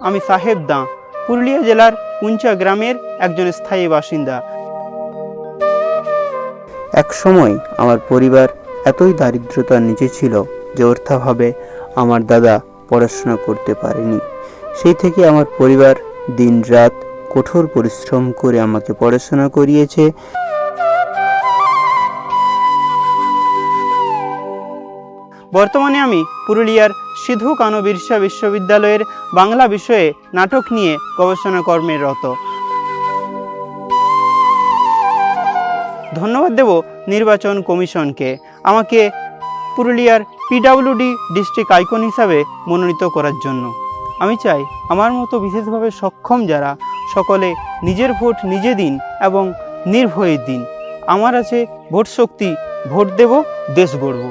আমি সাহেব দাঁ, পুরুলিয়া জেলার কুঞ্চা গ্রামের একজন স্থায়ী বাসিন্দা। এক সময় আমার পরিবার এতই দারিদ্রতার নিচে ছিল যে অর্থাভাবে আমার দাদা পড়াশোনা করতে পারেনি। সেই থেকে আমার পরিবার দিনরাত কঠোর পরিশ্রম করে আমাকে পড়াশোনা করিয়েছে। বর্তমানে আমি পুরুলিয়ার সিধু কানু বিরসা বিশ্ববিদ্যালয়ের বাংলা বিষয়ে নাটক নিয়ে গবেষণা কর্মে রত। ধন্যবাদ দেব নির্বাচন কমিশনকে আমাকে পুরুলিয়ার পিডব্লিউডি ডিস্ট্রিক্ট আইকন হিসাবে মনোনীত করার জন্য। আমি চাই আমার মতো বিশেষভাবে সক্ষম যারা সকলে নিজের ভোট নিজে দিন এবং নির্ভয়ে দিন। আমার আছে ভোট শক্তি, ভোট দেব, দেশ গড়ব।